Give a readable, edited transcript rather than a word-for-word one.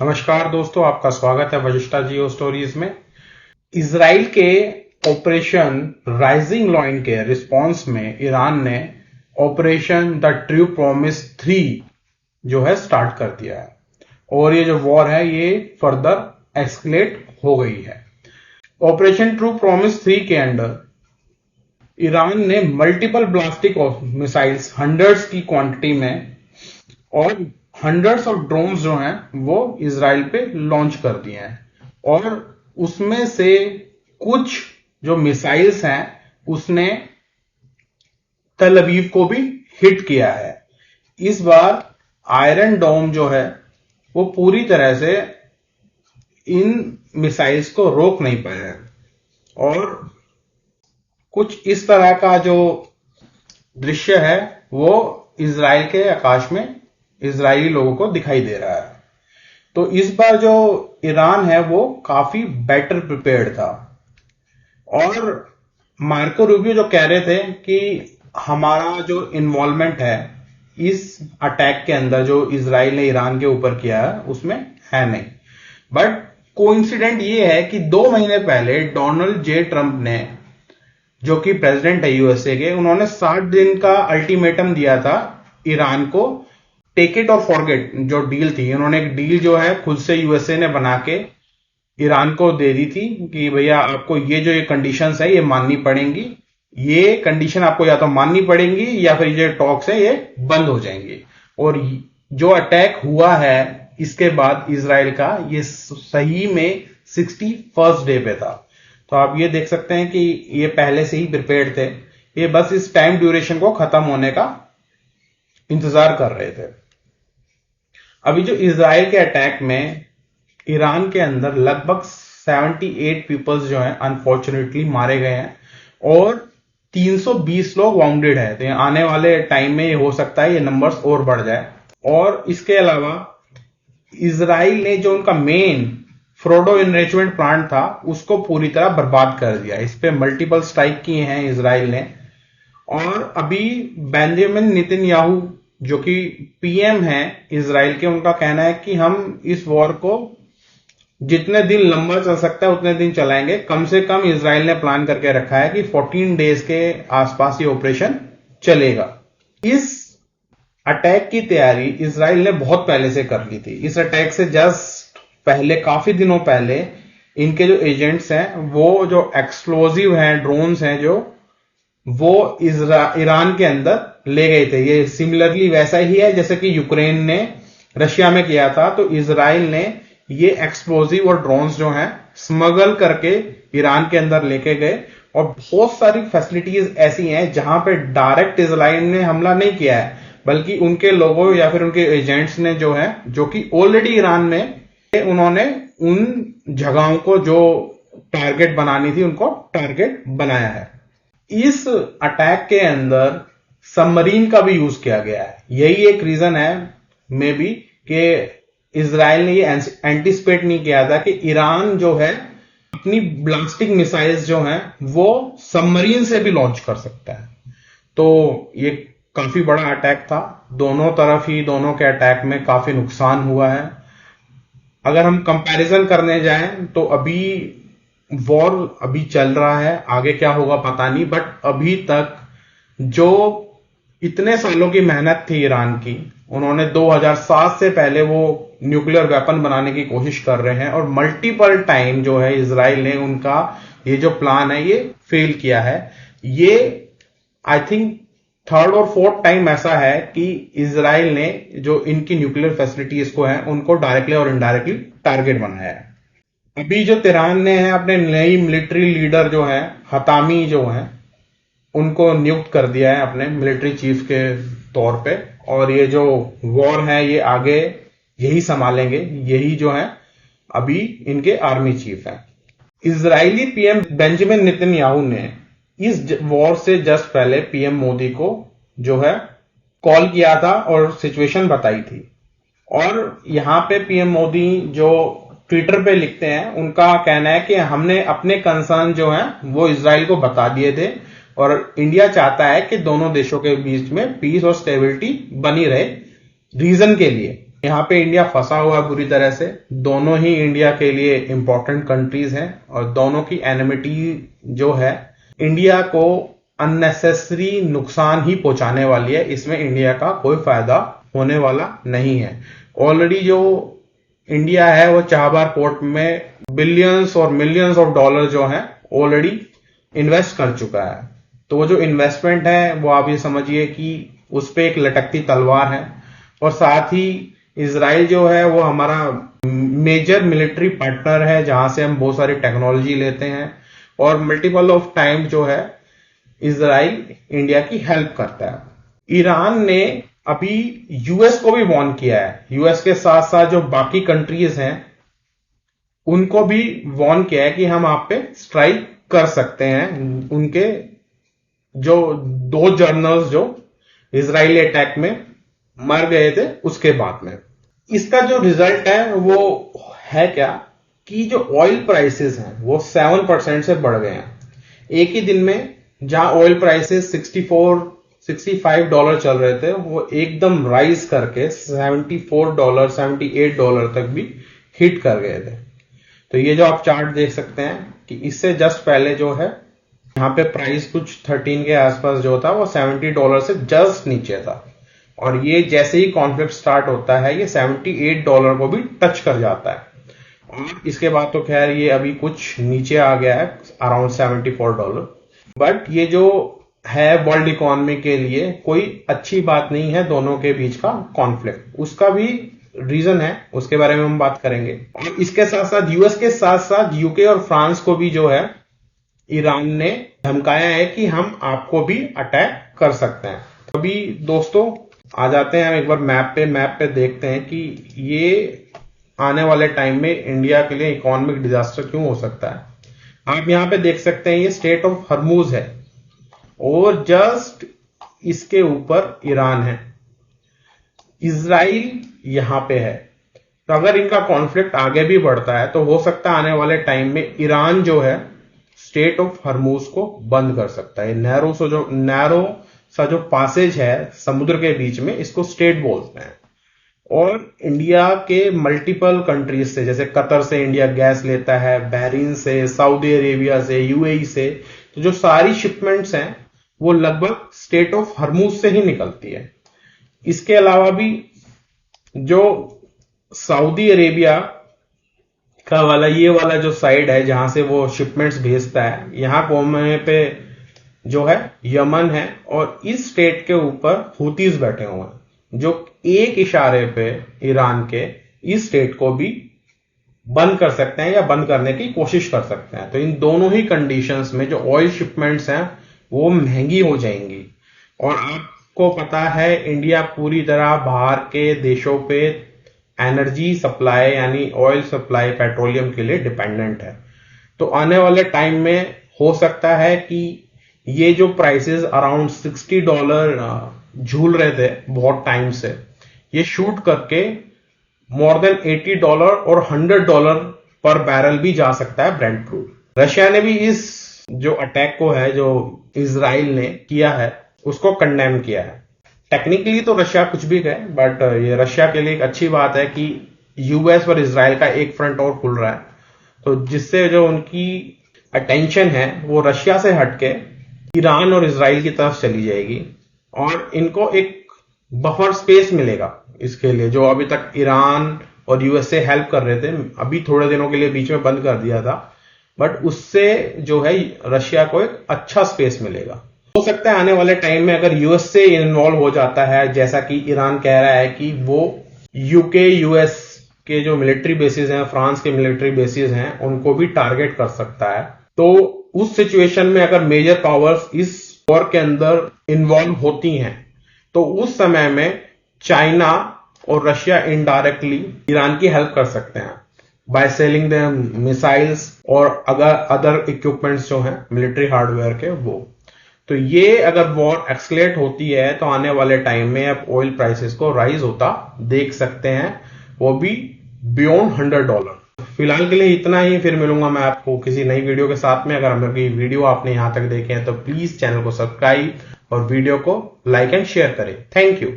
नमस्कार दोस्तों, आपका स्वागत है वशिष्ठा जियो स्टोरीज में। इजराइल के ऑपरेशन राइजिंग लॉइन के रिस्पांस में ईरान ने ऑपरेशन द ट्रू प्रॉमिस 3 जो है स्टार्ट कर दिया है और ये जो वॉर है ये फर्दर एस्केलेट हो गई है। ऑपरेशन ट्रू प्रॉमिस 3 के अंडर ईरान ने मल्टीपल ब्लास्टिक मिसाइल्स हंड्रेड्स की क्वांटिटी में और हंड्रेड्स ऑफ ड्रोन्स जो हैं वो इजराइल पे लॉन्च कर दिए हैं और उसमें से कुछ जो मिसाइल्स हैं उसने तल अवीव को भी हिट किया है। इस बार आयरन डोम जो है वो पूरी तरह से इन मिसाइल्स को रोक नहीं पाया है और कुछ इस तरह का जो दृश्य है वो इजराइल के आकाश में इजरायली लोगों को दिखाई दे रहा है। तो इस बार जो ईरान है वो काफी बेटर प्रिपेयर्ड था और मार्को रूबियो जो कह रहे थे कि हमारा जो इन्वॉल्वमेंट है इस अटैक के अंदर जो इजराइल ने ईरान के ऊपर किया है उसमें है नहीं, बट कोइंसिडेंट ये है कि 2 महीने पहले डोनाल्ड जे ट्रंप ने, जो कि प्रेसिडेंट है यूएसए के, उन्होंने 60 दिन का अल्टीमेटम दिया था ईरान को। टेक इट और फॉरगेट जो डील थी, उन्होंने एक डील जो है खुद से यूएसए ने बना के ईरान को दे दी थी कि भैया आपको ये जो ये कंडीशंस है ये माननी पड़ेंगी, ये कंडीशन आपको या तो माननी पड़ेंगी या फिर ये टॉक्स है ये बंद हो जाएंगे। और जो अटैक हुआ है इसके बाद इजराइल का, ये सही में 61st डे पे था। तो आप ये देख सकते हैं कि ये पहले से ही प्रिपेयर्ड थे, ये बस इस टाइम ड्यूरेशन को खत्म होने का इंतजार कर रहे थे। अभी जो इजराइल के अटैक में ईरान के अंदर लगभग 78 पीपल्स जो हैं अनफॉर्चुनेटली मारे गए हैं और 320 लोग वाउंडेड है। तो आने वाले टाइम में ये हो सकता है ये नंबर्स और बढ़ जाए। और इसके अलावा इजराइल ने जो उनका मेन फ्रोडो इनरिचमेंट प्लांट था उसको पूरी तरह बर्बाद कर दिया। इस पे मल्टीपल स्ट्राइक किए हैं इजराइल ने। और अभी बेंजामिन नेतन्याहू जो कि पीएम हैं इजराइल के, उनका कहना है कि हम इस वॉर को जितने दिन लंबा चल सकता है उतने दिन चलाएंगे। कम से कम इजराइल ने प्लान करके रखा है कि 14 डेज के आसपास ये ऑपरेशन चलेगा। इस अटैक की तैयारी इजराइल ने बहुत पहले से कर ली थी। इस अटैक से जस्ट पहले, काफी दिनों पहले, इनके जो एजेंट्स हैं वो जो एक्सप्लोजिव हैं, ड्रोन्स हैं जो, वो ईरान के अंदर ले गए थे। ये सिमिलरली वैसा ही है जैसे कि यूक्रेन ने रशिया में किया था। तो इजराइल ने ये एक्सप्लोजिव और ड्रोन्स जो हैं स्मगल करके ईरान के अंदर लेके गए। और बहुत सारी फैसिलिटीज ऐसी हैं जहां पे डायरेक्ट इजराइल ने हमला नहीं किया है, बल्कि उनके लोगों या फिर उनके एजेंट्स ने जो है, जो कि ऑलरेडी ईरान में, उन्होंने उन जगहों को जो टारगेट बनानी थी उनको टारगेट बनाया है। इस अटैक के अंदर सबमरीन का भी यूज किया गया है। यही एक रीजन है मे बी कि इजराइल ने ये एंटिसिपेट नहीं किया था कि ईरान जो है अपनी ब्लास्टिक मिसाइल्स जो हैं वो सबमरीन से भी लॉन्च कर सकता है। तो ये काफी बड़ा अटैक था। दोनों तरफ ही, दोनों के अटैक में काफी नुकसान हुआ है। अगर हम कंपैरिजन करने जाएं तो अभी वॉर अभी चल रहा है, आगे क्या होगा पता नहीं, बट अभी तक जो इतने सालों की मेहनत थी ईरान की, उन्होंने 2007 से पहले वो न्यूक्लियर वेपन बनाने की कोशिश कर रहे हैं और मल्टीपल टाइम जो है इजराइल ने उनका ये जो प्लान है ये फेल किया है। ये आई थिंक 3rd और 4th टाइम ऐसा है कि इजराइल ने जो इनकी न्यूक्लियर फैसिलिटीज को है उनको डायरेक्टली और इनडायरेक्टली टारगेट बनाया है। अभी जो तेहरान ने है अपने नई मिलिट्री लीडर जो है हतामी जो है उनको नियुक्त कर दिया है अपने मिलिट्री चीफ के तौर पे। और ये जो वॉर है ये आगे यही संभालेंगे, यही जो है अभी इनके आर्मी चीफ हैं। इजरायली पीएम बेंजामिन नेतन्याहू ने इस वॉर से जस्ट पहले पीएम मोदी को जो है कॉल किया था और सिचुएशन बताई थी। और यहां पे पीएम मोदी जो ट्विटर पे लिखते हैं, उनका कहना है कि हमने अपने कंसर्न जो है वो इजराइल को बता दिए थे और इंडिया चाहता है कि दोनों देशों के बीच में पीस और स्टेबिलिटी बनी रहे रीजन के लिए। यहाँ पे इंडिया फंसा हुआ है बुरी तरह से। दोनों ही इंडिया के लिए इंपॉर्टेंट कंट्रीज हैं और दोनों की एनिमिटी जो है इंडिया को अननेसेसरी नुकसान ही पहुंचाने वाली है। इसमें इंडिया का कोई फायदा होने वाला नहीं है। ऑलरेडी जो इंडिया है वो चाबहार पोर्ट में बिलियंस और मिलियंस ऑफ डॉलर जो है ऑलरेडी इन्वेस्ट कर चुका है। तो वो जो इन्वेस्टमेंट है वो आप ये समझिए कि उस पे एक लटकती तलवार है। और साथ ही इजराइल जो है वो हमारा मेजर मिलिट्री पार्टनर है, जहां से हम बहुत सारी टेक्नोलॉजी लेते हैं और मल्टीपल ऑफ टाइम जो है इजराइल इंडिया की हेल्प करता है। ईरान ने अभी यूएस को भी वॉर्न किया है। यूएस के साथ साथ जो बाकी कंट्रीज हैं उनको भी वॉर्न किया है कि हम आप पे स्ट्राइक कर सकते हैं। उनके जो 2 जनरल्स जो इजरायली अटैक में मर गए थे उसके बाद में, इसका जो रिजल्ट है वो है क्या कि जो ऑयल प्राइसेस हैं वो 7% से बढ़ गए हैं एक ही दिन में। जहां ऑयल प्राइसेस 65 डॉलर चल रहे थे वो एकदम राइज करके $74 $78 तक भी हिट कर गए थे। तो ये जो आप चार्ट देख सकते हैं कि इससे जस्ट पहले जो है यहाँ पे प्राइस कुछ 13 के आसपास जो था वो $70 से जस्ट नीचे था और ये जैसे ही कॉन्फ्लिक्ट स्टार्ट होता है ये $78 को भी टच कर जाता है और इसके बाद तो खैर ये अभी कुछ नीचे आ गया है अराउंड $74। बट ये जो है वर्ल्ड इकोनॉमी के लिए कोई अच्छी बात नहीं है दोनों के बीच का कॉन्फ्लिक्ट। उसका भी रीजन है, उसके बारे में हम बात करेंगे। और इसके साथ साथ यूएस के साथ साथ यूके और फ्रांस को भी जो है ईरान ने धमकाया है कि हम आपको भी अटैक कर सकते हैं। अभी दोस्तों आ जाते हैं हम एक बार मैप पे देखते हैं कि ये आने वाले टाइम में इंडिया के लिए इकोनॉमिक डिजास्टर क्यों हो सकता है। आप यहां पे देख सकते हैं ये स्टेट ऑफ हरमुज है और जस्ट इसके ऊपर ईरान है, इजराइल यहां पे है। तो अगर इनका कॉन्फ्लिक्ट आगे भी बढ़ता है तो हो सकता है आने वाले टाइम में ईरान जो है स्टेट ऑफ हरमुज को बंद कर सकता है। नैरो सा जो पासेज है समुद्र के बीच में, इसको स्टेट बोलते हैं। और इंडिया के मल्टीपल कंट्रीज से, जैसे कतर से इंडिया गैस लेता है, बहरीन से, सऊदी अरेबिया से, यूएई से, तो जो सारी शिपमेंट्स हैं वो लगभग स्टेट ऑफ हरमुज से ही निकलती है। इसके अलावा भी जो सऊदी अरेबिया का वाला ये वाला जो साइड है जहां से वो शिपमेंट्स भेजता है, यहां कोने पे जो है यमन है और इस स्टेट के ऊपर हुतीज बैठे हुए हैं जो एक इशारे पे ईरान के इस स्टेट को भी बंद कर सकते हैं या बंद करने की कोशिश कर सकते हैं। तो इन दोनों ही कंडीशंस में जो ऑयल शिपमेंट्स हैं वो महंगी हो जाएंगी। और आपको पता है इंडिया पूरी तरह बाहर के देशों पे एनर्जी सप्लाई यानी ऑयल सप्लाई पेट्रोलियम के लिए डिपेंडेंट है। तो आने वाले टाइम में हो सकता है कि ये जो प्राइसेस अराउंड $60 झूल रहे थे बहुत टाइम से, ये शूट करके मोर देन $80 और $100 पर बैरल भी जा सकता है ब्रेंट क्रूड। रशिया ने भी इस जो अटैक को है जो इजराइल ने किया है उसको कंडेम किया है। टेक्निकली तो रशिया कुछ भी कहे बट ये रशिया के लिए एक अच्छी बात है कि यूएस और इजराइल का एक फ्रंट और खुल रहा है, तो जिससे जो उनकी अटेंशन है वो रशिया से हटके ईरान और इजराइल की तरफ चली जाएगी और इनको एक बफर स्पेस मिलेगा इसके लिए। जो अभी तक ईरान और यूएस से हेल्प कर रहे थे, अभी थोड़े दिनों के लिए बीच में बंद कर दिया था, बट उससे जो है रशिया को एक अच्छा स्पेस मिलेगा। हो सकता है आने वाले टाइम में अगर यूएस से इन्वॉल्व हो जाता है, जैसा कि ईरान कह रहा है कि वो यूके यूएस के जो मिलिट्री बेसिस हैं, फ्रांस के मिलिट्री बेसिस हैं, उनको भी टारगेट कर सकता है। तो उस सिचुएशन में अगर मेजर पावर्स इस वॉर के अंदर इन्वॉल्व होती हैं तो उस समय में चाइना और रशिया इनडायरेक्टली ईरान की हेल्प कर सकते हैं बाय सेलिंग देम मिसाइल्स और अगर अदर इक्विपमेंट्स जो हैं मिलिट्री हार्डवेयर के वो। तो ये अगर वॉर एक्सलेट होती है तो आने वाले टाइम में आप ऑयल प्राइसेस को राइज होता देख सकते हैं, वो भी बियॉन्ड $100। फिलहाल के लिए इतना ही, फिर मिलूंगा मैं आपको किसी नई वीडियो के साथ में। अगर मेरी वीडियो आपने यहां तक देखे हैं तो प्लीज चैनल को सब्सक्राइब और वीडियो को लाइक एंड शेयर करें। Thank you.